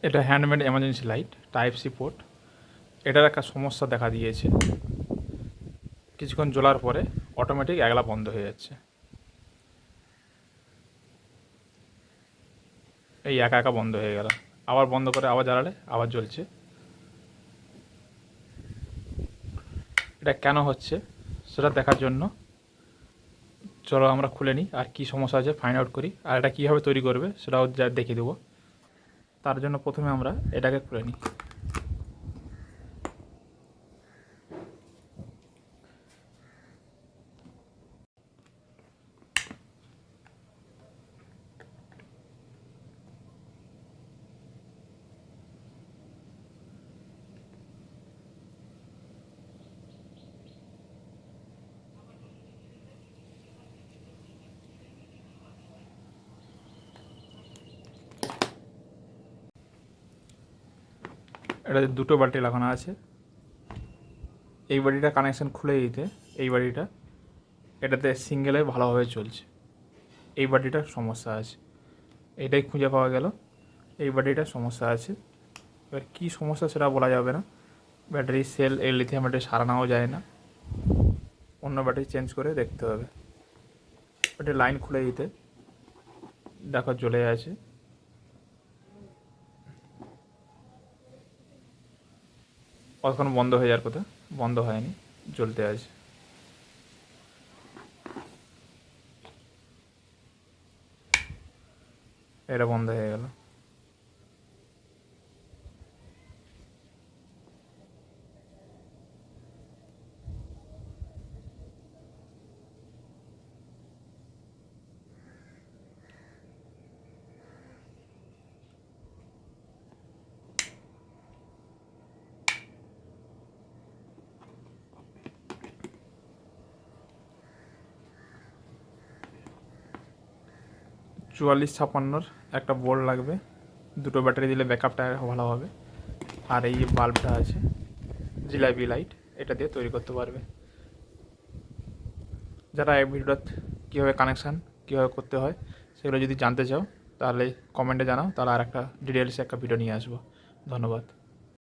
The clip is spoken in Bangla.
এটা handmade emergency light type C port. এটার একটা সমস্যা দেখা দিয়েছে, কিছুক্ষণ জ্বলার পরে অটোমেটিক একলা বন্ধ হয়ে যাচ্ছে। এই একা একা বন্ধ হয়ে গেল, আবার বন্ধ করে আবার জ্বালালে আবার জ্বলছে। এটা কেন হচ্ছে সেটা দেখার জন্য চলো আমরা খুলে নিই, আর কি সমস্যা আছে ফাইন্ড আউট করি, আর এটা কীভাবে তৈরি করবে সেটাও যা দেখিয়ে দেবো। তার জন্য প্রথমে আমরা এটাকে খুলে নিই। এটাতে দুটো ব্যাটারি লাগানো আছে। এই ব্যাটারিটা কানেকশান খুলে দিতে, এই ব্যাটারিটা এটাতে সিঙ্গেলে ভালোভাবে চলছে, এই ব্যাটারিটার সমস্যা আছে। এটাই খুঁজে পাওয়া গেল, এই ব্যাটারিটার সমস্যা আছে। এবার কী সমস্যা সেটা বলা যাবে না, ব্যাটারি সেল এই লিথিয়াম ব্যাটারি সারানোও যায় না, অন্য ব্যাটারি চেঞ্জ করে দেখতে হবে। ব্যাটারি লাইন খুলে দিতে দেখো জ্বলে আছে, কতক্ষণ বন্ধ হয়ে যাওয়ার কথা, বন্ধ হয়নি, জ্বলতে আছে। এটা বন্ধ হয়ে গেল। 4456 একটা বোর্ড লাগবে, দুটো ব্যাটারি দিলে ব্যাকআপটা ভালো হবে। আর এই বাল্বটা আছে জিলাপি লাইট, এটা দিয়ে তৈরি করতে পারবে। যারা এই ভিডিওটা কীভাবে কানেকশান কীভাবে করতে হয় সেগুলো যদি জানতে চাও তাহলে কমেন্টে জানাও, তাহলে আর একটা ডিটেলসে একটা ভিডিও নিয়ে আসবো। ধন্যবাদ।